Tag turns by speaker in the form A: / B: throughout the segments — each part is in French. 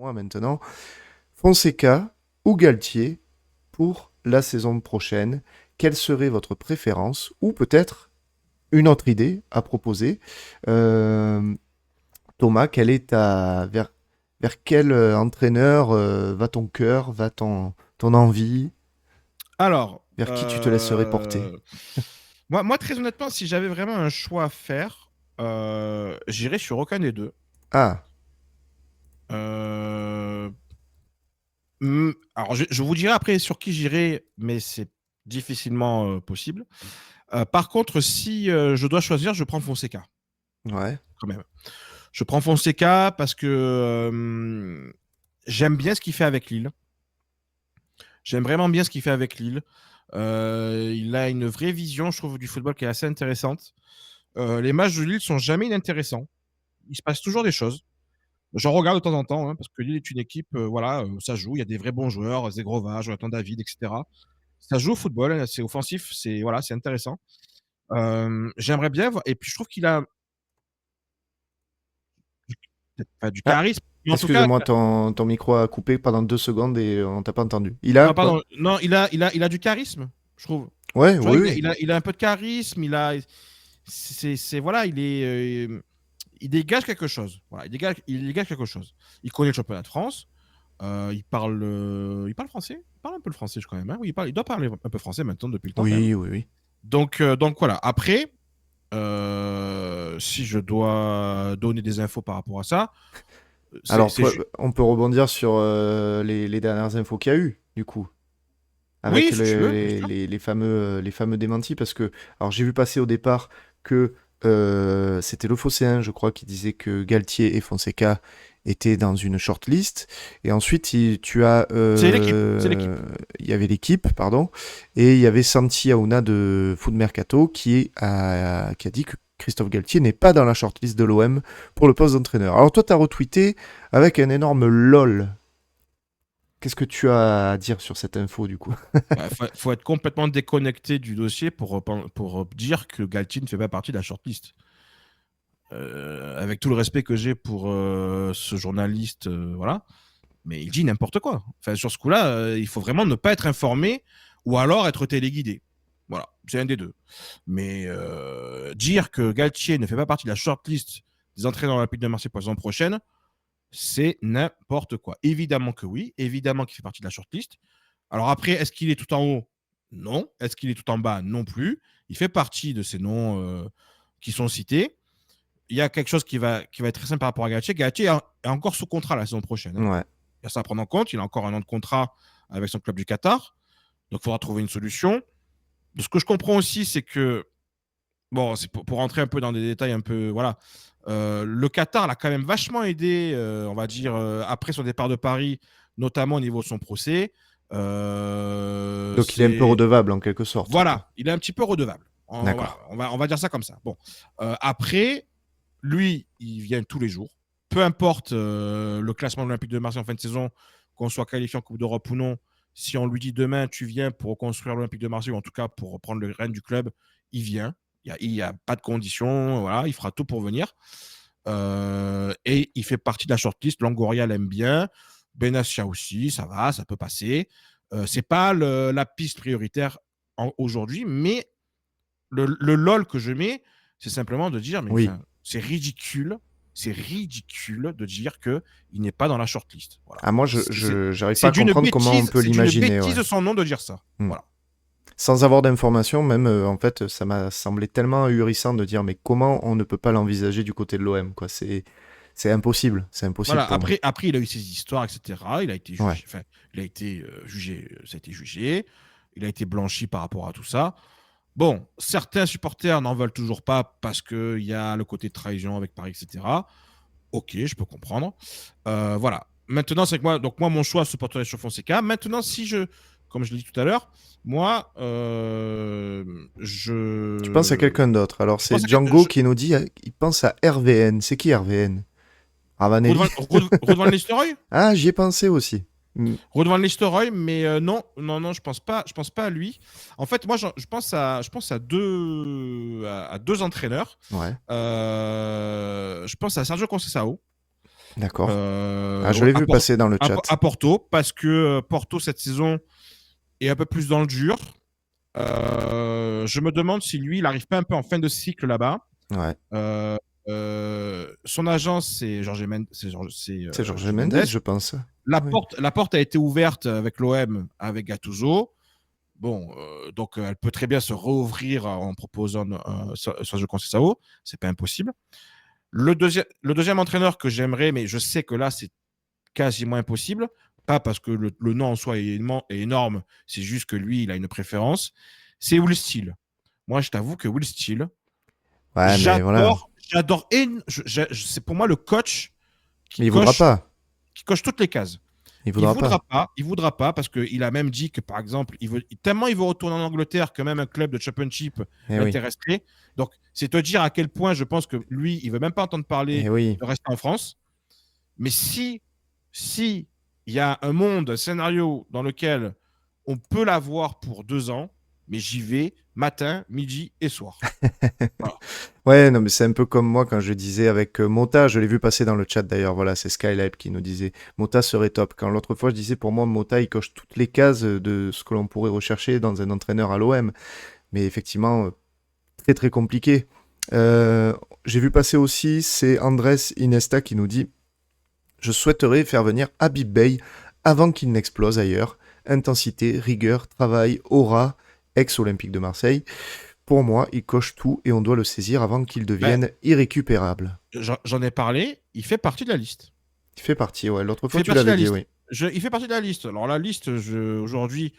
A: moi maintenant. Fonseca ou Galtier pour la saison prochaine? Quelle serait votre préférence? Ou peut-être une autre idée à proposer. Euh, Thomas, vers quel entraîneur va ton cœur, va ton envie?
B: Alors,
A: Vers qui tu te laisserais porter?
B: moi, très honnêtement, si j'avais vraiment un choix à faire, j'irais sur aucun des deux.
A: Ah,
B: Euh, alors, je vous dirai après sur qui j'irai, mais c'est difficilement possible. Par contre, si je dois choisir, je prends Fonseca,
A: ouais.
B: quand même. Je prends Fonseca parce que j'aime bien ce qu'il fait avec Lille. J'aime vraiment bien ce qu'il fait avec Lille. Il a une vraie vision, je trouve, du football qui est assez intéressante. Les matchs de Lille sont jamais inintéressants. Il se passe toujours des choses. J'en regarde de temps en temps, hein, parce que Lille est une équipe, voilà, ça joue. Il y a des vrais bons joueurs, Zegrova, Jonathan David, etc. Ça joue au football, hein, c'est offensif, c'est voilà, c'est intéressant. J'aimerais bien voir, et puis je trouve qu'il a peut-être pas du
A: Ah,
B: charisme, mais en tout cas,
A: excuse-moi, ton micro a coupé pendant 2 secondes et on t'a pas entendu. Il a
B: non,
A: quoi?
B: pardon, non, il a du charisme, je trouve.
A: Ouais,
B: Tu vois,
A: oui, oui.
B: il a un peu de charisme, voilà, il dégage quelque chose. Voilà, il dégage quelque chose. Il connaît le championnat de France. Il parle français. Il parle un peu le français, je crois même, hein. Oui, il doit parler un peu français maintenant depuis le temps quand même.
A: Oui, oui, oui.
B: Donc voilà. Après, si je dois donner des infos par rapport à ça,
A: Alors,
B: c'est juste.
A: on peut rebondir sur les dernières infos qu'il y a eu, du coup, avec
B: Oui, si tu veux, bien sûr.
A: les fameux démentis, parce que, alors j'ai vu passer au départ que c'était le Phocéen, je crois, qui disait que Galtier et Fonseca étaient dans une shortlist, et ensuite
B: C'est l'équipe. C'est l'équipe.
A: il y avait l'équipe, pardon, et il y avait Santi Aouna de Foot Mercato qui a dit que Christophe Galtier n'est pas dans la shortlist de l'OM pour le poste d'entraîneur. Alors toi, tu as retweeté avec un énorme lol. Qu'est-ce que tu as à dire sur cette info du coup?
B: Bah, faut être complètement déconnecté du dossier pour dire que Galtier ne fait pas partie de la shortlist. Avec tout le respect que j'ai pour ce journaliste, voilà, mais il dit n'importe quoi. Enfin, sur ce coup-là, il faut vraiment ne pas être informé ou alors être téléguidé. Voilà, c'est un des deux. Mais dire que Galtier ne fait pas partie de la shortlist des entraîneurs olympiques de Marseille pour la saison prochaine, c'est n'importe quoi. Évidemment que oui, évidemment qu'il fait partie de la shortlist. Alors après, est-ce qu'il est tout en haut? Non. Est-ce qu'il est tout en bas? Non plus. Il fait partie de ces noms qui sont cités. Il y a quelque chose qui va être très simple par rapport à Galtier. Galtier est encore sous contrat la saison prochaine, hein.
A: Ouais.
B: Il y a ça à prendre en compte. Il a encore un an de contrat avec son club du Qatar. Donc, il faudra trouver une solution. De ce que je comprends aussi, c'est que, bon, c'est pour rentrer un peu dans des détails un peu, voilà, le Qatar l'a quand même vachement aidé, on va dire, après son départ de Paris, notamment au niveau de son procès.
A: Donc il est un peu redevable en quelque sorte, quoi.
B: Voilà, il est un petit peu redevable. Voilà,
A: D'accord.
B: on va dire ça comme ça. Bon, après, lui, il vient tous les jours. Peu importe le classement de l'Olympique de Marseille en fin de saison, qu'on soit qualifié en Coupe d'Europe ou non, si on lui dit demain tu viens pour reconstruire l'Olympique de Marseille, ou en tout cas pour reprendre le règne du club, il vient. Il y a pas de conditions, voilà, il fera tout pour venir. Et il fait partie de la shortlist. Longoria l'aime bien. Benassia aussi, ça va, ça peut passer. C'est pas la piste prioritaire aujourd'hui, mais le lol que je mets, c'est simplement de dire, mais
A: Oui.
B: enfin, c'est ridicule de dire que il n'est pas dans la shortlist. Voilà.
A: Ah, moi, j'arrive pas à comprendre comment on peut
B: C'est d'une
A: l'imaginer, ouais.
B: bêtise de son nom de dire ça.
A: Hmm.
B: Voilà.
A: Sans avoir d'informations, même, en fait, ça m'a semblé tellement ahurissant de dire, mais comment on ne peut pas l'envisager du côté de l'OM, quoi. C'est impossible
B: Voilà.
A: pour moi.
B: Après, il a eu ses histoires, etc. Il a été
A: Ouais.
B: jugé. Enfin, il a été jugé. Ça a été jugé. Il a été blanchi par rapport à tout ça. Bon, certains supporters n'en veulent toujours pas parce qu'il y a le côté de trahison avec Paris, etc. Ok, je peux comprendre. Voilà. Maintenant, c'est que moi, mon choix se porterait sur Fonseca. Maintenant, comme je l'ai dit tout à l'heure, moi,
A: Tu penses à quelqu'un d'autre. Alors,
B: je pense
A: c'est
B: que
A: Django qui nous dit, il pense à RVN. C'est qui RVN? Ravanelli?
B: Ruud van Nistelrooy,
A: Ah, j'y ai pensé aussi. Hmm.
B: Ruud van Nistelrooy, mais non, non, non, je pense pas à lui. En fait, moi, je pense à deux entraîneurs.
A: Ouais.
B: Je pense à Sergio Conceição.
A: D'accord. Je l'ai vu passer dans le chat.
B: À Porto, parce que Porto, cette saison, est un peu plus dans le dur. Je me demande si lui, il n'arrive pas un peu en fin de cycle là-bas.
A: Ouais.
B: Son agence, c'est Jorge Mendes.
A: C'est Jorge Mendes, je pense.
B: La porte a été ouverte avec l'OM, avec Gattuso. Bon, donc elle peut très bien se rouvrir en proposant Sergio Conceição. C'est pas impossible. Le deuxième entraîneur que j'aimerais, mais je sais que là, c'est quasiment impossible. Pas parce que le nom en soi est énorme, c'est juste que lui, il a une préférence. C'est Will Steele. Moi, je t'avoue que Will Steele,
A: ouais,
B: j'adore. C'est pour moi le coach
A: mais il voudra pas.
B: Qui coche toutes les cases.
A: Il
B: voudra pas parce qu'il a même dit que, par exemple, tellement il veut retourner en Angleterre que même un club de Championship l'intéresserait. Oui. Donc, c'est te dire à quel point je pense que lui, il veut même pas entendre parler de rester en France. Mais si il y a un scénario dans lequel on peut l'avoir pour 2 ans, mais j'y vais matin, midi et soir.
A: Voilà. Ouais, non, mais c'est un peu comme moi quand je disais avec Mota, je l'ai vu passer dans le chat d'ailleurs, voilà, c'est Skylab qui nous disait Mota serait top. Quand l'autre fois je disais pour moi Mota il coche toutes les cases de ce que l'on pourrait rechercher dans un entraîneur à l'OM, mais effectivement très très compliqué. J'ai vu passer aussi, c'est Andrés Inesta qui nous dit je souhaiterais faire venir Habib Beye avant qu'il n'explose ailleurs. Intensité, rigueur, travail, aura, ex-olympique de Marseille. Pour moi, il coche tout et on doit le saisir avant qu'il devienne irrécupérable.
B: J'en ai parlé, il fait partie de la liste.
A: Il fait partie, ouais. L'autre fois, tu l'avais dit, oui.
B: Il fait partie de la liste. Alors, la liste, aujourd'hui,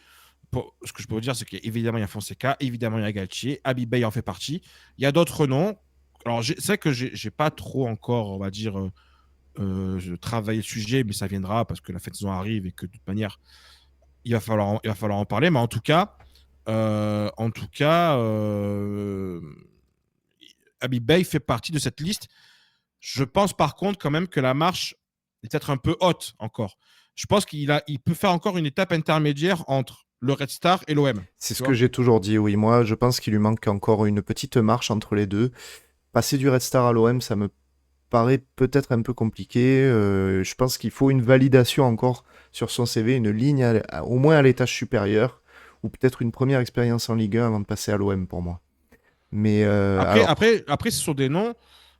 B: ce que je peux vous dire, c'est qu'évidemment, il y a Fonseca, évidemment, il y a Galtier, Habib Beye en fait partie. Il y a d'autres noms. Alors, c'est vrai que j'ai pas trop encore, on va dire, travaillé le sujet, mais ça viendra parce que la fin de saison arrive et que de toute manière, il va falloir en parler. Mais en tout cas, Habib Beye fait partie de cette liste. Je pense par contre quand même que la marche est peut-être un peu haute encore. Je pense qu'il peut faire encore une étape intermédiaire entre le Red Star et l'OM.
A: C'est ce que j'ai toujours dit, oui. Moi, je pense qu'il lui manque encore une petite marche entre les deux. Passer du Red Star à l'OM, ça me paraît peut-être un peu compliqué. Je pense qu'il faut une validation encore sur son CV, une ligne au moins à l'étage supérieur, ou peut-être une première expérience en Ligue 1 avant de passer à l'OM pour moi. Mais
B: après, ce sont des noms.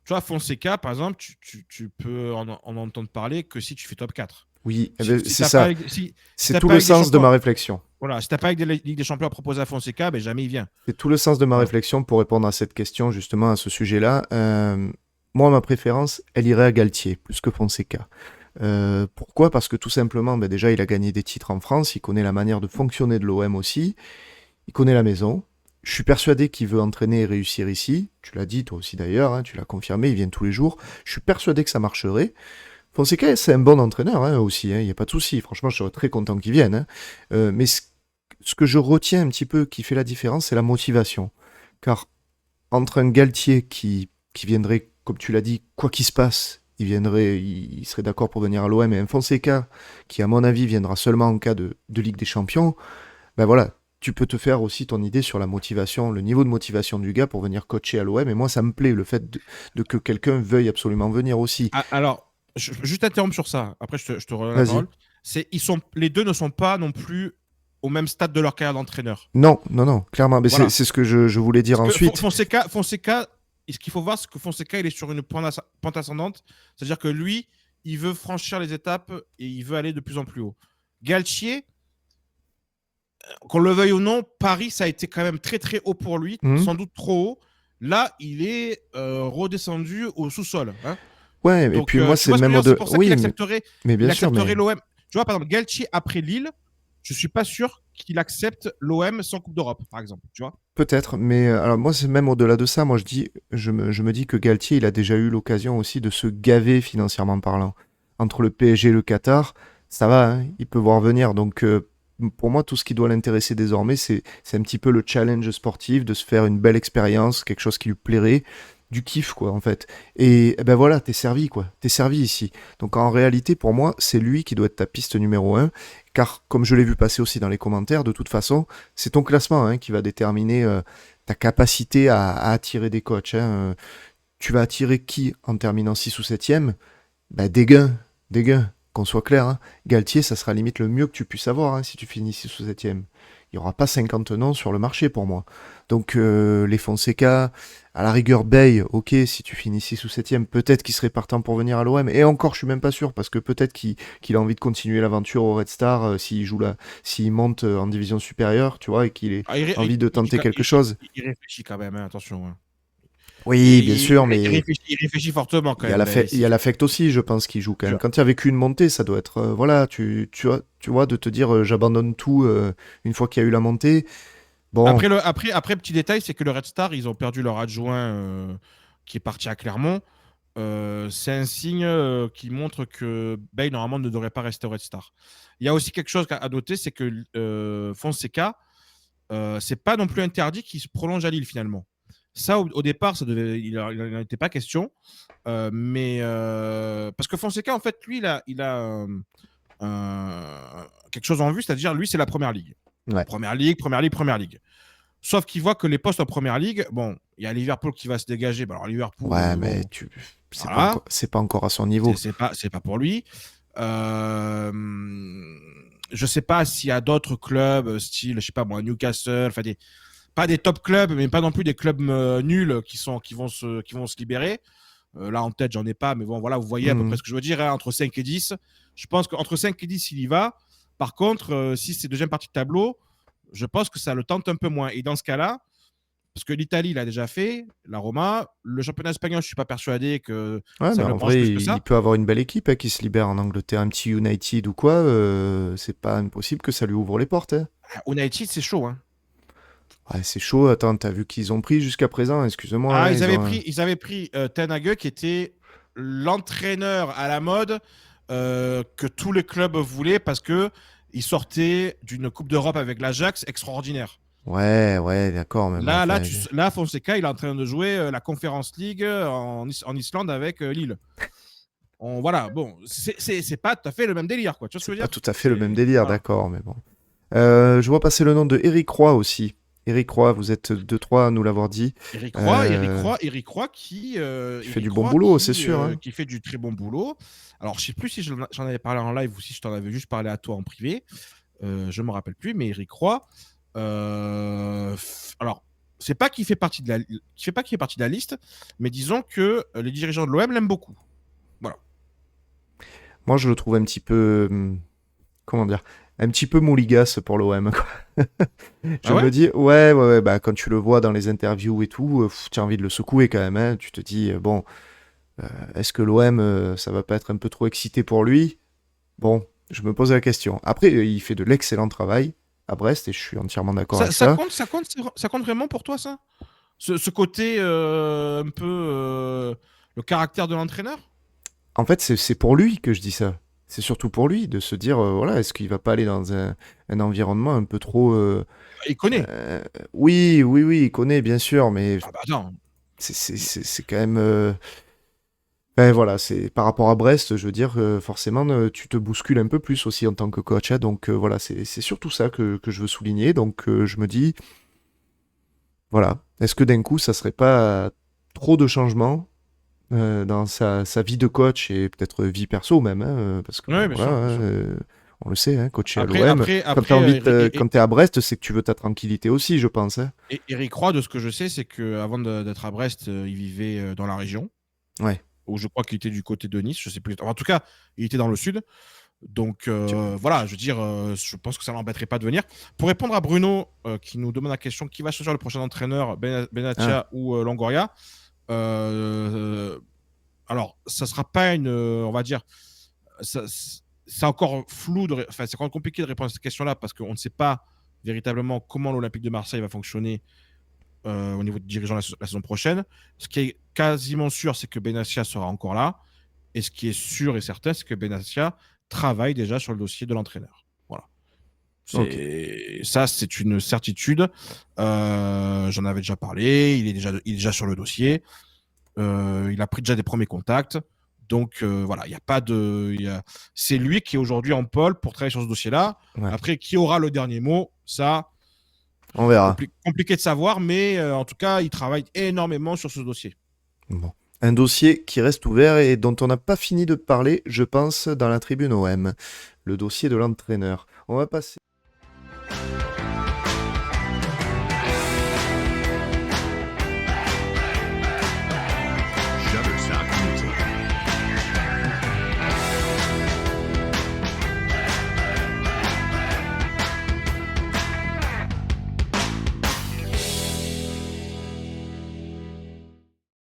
B: Tu vois, Fonseca, par exemple, tu peux en entendre parler que si tu fais top 4.
A: Oui, c'est ça. C'est tout le sens de ma réflexion.
B: Voilà, si tu n'as pas avec des Ligue des Champions à proposer à Fonseca, ben jamais il vient.
A: C'est tout le sens de ma réflexion pour répondre à cette question, justement, à ce sujet-là. Moi, ma préférence, elle irait à Galtier, plus que Fonseca. Pourquoi ? Parce que tout simplement, déjà, il a gagné des titres en France, il connaît la manière de fonctionner de l'OM aussi, il connaît la maison. Je suis persuadé qu'il veut entraîner et réussir ici. Tu l'as dit, toi aussi d'ailleurs, hein, tu l'as confirmé, il vient tous les jours. Je suis persuadé que ça marcherait. Fonseca, c'est un bon entraîneur aussi, il n'y a pas de souci. Franchement, je serais très content qu'il vienne. Mais ce que je retiens un petit peu qui fait la différence, c'est la motivation. Car entre un Galtier qui viendrait, comme tu l'as dit, quoi qu'il se passe, il serait d'accord pour venir à l'OM, et un Fonseca qui, à mon avis, viendra seulement en cas de Ligue des Champions, ben voilà, tu peux te faire aussi ton idée sur la motivation, le niveau de motivation du gars pour venir coacher à l'OM. Et moi, ça me plaît, le fait de que quelqu'un veuille absolument venir aussi.
B: Alors, juste interrompre sur ça. Après, je te redonne la parole. Les deux ne sont pas non plus au même stade de leur carrière d'entraîneur.
A: Non, clairement. Mais voilà. C'est ce que je voulais dire ensuite.
B: Fonseca, ce qu'il faut voir, c'est que Fonseca, il est sur une pente ascendante. C'est-à-dire que lui, il veut franchir les étapes et il veut aller de plus en plus haut. Galtier, qu'on le veuille ou non, Paris, ça a été quand même très très haut pour lui, sans doute trop haut. Là, il est redescendu au sous-sol. Hein.
A: Ouais, donc, et puis moi, c'est même au-delà.
B: C'est pour ça qu'il accepterait,
A: mais...
B: l'OM. Tu vois, par exemple, Galtier après Lille, je suis pas sûr qu'il accepte l'OM sans Coupe d'Europe, par exemple. Tu vois.
A: Peut-être, mais alors moi, c'est même au-delà de ça. Moi, je me dis que Galtier, il a déjà eu l'occasion aussi de se gaver financièrement parlant. Entre le PSG et le Qatar, ça va, hein, il peut voir venir. Donc, pour moi, tout ce qui doit l'intéresser désormais, c'est un petit peu le challenge sportif, de se faire une belle expérience, quelque chose qui lui plairait, du kiff, quoi, en fait. Et ben voilà, t'es servi, quoi. T'es servi ici. Donc en réalité, pour moi, c'est lui qui doit être ta piste numéro 1, car comme je l'ai vu passer aussi dans les commentaires, de toute façon, c'est ton classement qui va déterminer ta capacité à attirer des coachs. Tu vas attirer qui en terminant 6 ou 7e ? Bah, des gains, des gains. Qu'on soit clair, hein. Galtier, ça sera limite le mieux que tu puisses avoir hein, si tu finis 6 ou 7e. Il n'y aura pas 50 noms sur le marché pour moi. Donc les Fonseca, à la rigueur Bay, ok, si tu finis 6 ou 7e, peut-être qu'il serait partant pour venir à l'OM. Et encore, je suis même pas sûr, parce que peut-être qu'il a envie de continuer l'aventure au Red Star s'il monte en division supérieure, tu vois, et qu'il ait
B: Ah, il,
A: envie de tenter quelque chose.
B: il réfléchit quand même, hein, attention. Hein.
A: Oui, bien sûr, mais
B: Il réfléchit fortement quand
A: il y a
B: même, Ben.
A: il y a l'affect aussi, je pense, qui joue quand même. Quand il y a vécu une montée, ça doit être, voilà, tu vois, de te dire, j'abandonne tout une fois qu'il y a eu la montée. Bon,
B: Après, petit détail, c'est que le Red Star, ils ont perdu leur adjoint qui est parti à Clermont. C'est un signe qui montre que Bay, normalement, ne devrait pas rester au Red Star. Il y a aussi quelque chose à noter, c'est que Fonseca, c'est pas non plus interdit qu'il se prolonge à Lille, finalement. Ça, au départ, il n'en était pas question. Parce que Fonseca, en fait, lui, il a quelque chose en vue, c'est-à-dire, lui, c'est la première ligue.
A: ouais.
B: Première ligue, première ligue, première ligue. Sauf qu'il voit que les postes en première ligue, bon, il y a Liverpool qui va se dégager. Bah, alors, Liverpool,
A: Ouais, mais
B: bon,
A: c'est
B: voilà,
A: pas encore à son niveau.
B: c'est pas pour lui. Euh, je sais pas s'il y a d'autres clubs, style, je sais pas moi, Newcastle, enfin pas des top clubs, mais pas non plus des clubs nuls qui vont se libérer. Là, en tête, j'en ai pas, mais bon, voilà, vous voyez à peu près
A: Mhm.
B: ce que je veux dire, hein, entre 5 et 10. Je pense qu'entre 5 et 10, il y va. Par contre, si c'est deuxième partie de tableau, je pense que ça le tente un peu moins. Et dans ce cas-là, parce que l'Italie l'a déjà fait, la Roma, le championnat espagnol, je suis pas persuadé que
A: Ouais, mais
B: ça le
A: en
B: branche
A: vrai,
B: plus que
A: il
B: ça.
A: peut avoir une belle équipe hein, qui se libère en Angleterre, un petit United ou quoi, c'est pas impossible que ça lui ouvre les portes. Hein.
B: United, c'est chaud. Hein.
A: Ouais, c'est chaud, attends, t'as vu qu'ils ont pris jusqu'à présent, excuse-moi,
B: Ah,
A: hein, ils ont...
B: ils avaient pris Ten Hag, qui était l'entraîneur à la mode que tous les clubs voulaient parce que il sortait d'une Coupe d'Europe avec l'Ajax extraordinaire.
A: Ouais, ouais, d'accord, mais bon, enfin...
B: Là, Fonseca, il est en train de jouer la Conference League en Islande avec Lille. Voilà, bon, c'est pas tout à fait le même délire, quoi. Tu vois ce que
A: C'est
B: je veux
A: pas
B: dire?
A: tout à fait le même délire,
B: Voilà.
A: d'accord, mais bon. Je vois passer le nom de Eric Roy aussi. Eric Roy, vous êtes deux, trois à nous l'avoir dit. Qui fait du bon boulot, c'est sûr. Hein.
B: Qui fait du très bon boulot. Alors, je sais plus si j'en avais parlé en live ou si je t'en avais juste parlé à toi en privé. Je me rappelle plus, mais Eric Roy, alors, c'est pas qu'il fait partie de la, qu'il fait partie de la liste, mais disons que les dirigeants de l'OM l'aiment beaucoup. Voilà.
A: Moi, je le trouve un petit peu... comment dire, un petit peu mouligasse pour l'OM. Je
B: Ah
A: me
B: ouais?
A: dis, ouais, bah, quand tu le vois dans les interviews et tout, tu as envie de le secouer quand même. Hein. Tu te dis, bon, est-ce que l'OM, ça va pas être un peu trop excité pour lui? Bon, je me pose la question. Après, il fait de l'excellent travail à Brest et je suis entièrement d'accord avec ça.
B: Ça compte vraiment pour toi, ça? Ce côté un peu le caractère de l'entraîneur?
A: En fait, c'est pour lui que je dis ça. C'est surtout pour lui de se dire, voilà, est-ce qu'il va pas aller dans un environnement un peu trop...
B: Il connaît.
A: euh, oui, il connaît, bien sûr, mais
B: Ah bah attends.
A: c'est quand même... ben voilà, c'est par rapport à Brest, je veux dire, forcément, tu te bouscules un peu plus aussi en tant que coach. Hein, donc voilà, c'est surtout ça que je veux souligner. Donc je me dis, voilà, est-ce que d'un coup, ça serait pas trop de changements dans sa vie de coach et peut-être vie perso même, hein, parce que bon,
B: Oui, bien
A: voilà,
B: sûr, bien
A: hein,
B: sûr.
A: on le sait, hein, coacher à
B: Après,
A: l'OM,
B: après,
A: quand t'as
B: après
A: envie quand t'es à Brest, c'est que tu veux ta tranquillité aussi, je pense. Hein.
B: Eric Roy, de ce que je sais, c'est qu'avant d'être à Brest, il vivait dans la région,
A: Ouais.
B: où je crois qu'il était du côté de Nice, je sais plus. En tout cas, il était dans le sud. Donc
A: Tu-
B: voilà, je veux dire, je pense que ça ne l'embêterait pas de venir. Pour répondre à Bruno, qui nous demande la question qui va choisir le prochain entraîneur,
A: Ah,
B: Benatia ou Longoria, euh, alors, ça sera pas une, on va dire, ça- c'est encore flou, enfin, c'est encore compliqué de répondre à cette question-là parce qu'on ne sait pas véritablement comment l'Olympique de Marseille va fonctionner au niveau de dirigeant la saison prochaine. Ce qui est quasiment sûr, c'est que Benassia sera encore là. Et ce qui est sûr et certain, c'est que Benassia travaille déjà sur le dossier de l'entraîneur. Voilà.
A: ok.
B: C'est une certitude. J'en avais déjà parlé. Il est déjà sur le dossier. Il a pris déjà des premiers contacts. Donc voilà, il y a pas de, c'est lui qui est aujourd'hui en pôle pour travailler sur ce dossier-là.
A: Ouais.
B: Après, qui aura le dernier mot, ça,
A: On verra.
B: compliqué de savoir, mais en tout cas, il travaille énormément sur ce dossier.
A: Bon. Un dossier qui reste ouvert et dont on n'a pas fini de parler, je pense, dans la tribune OM. Le dossier de l'entraîneur. On va passer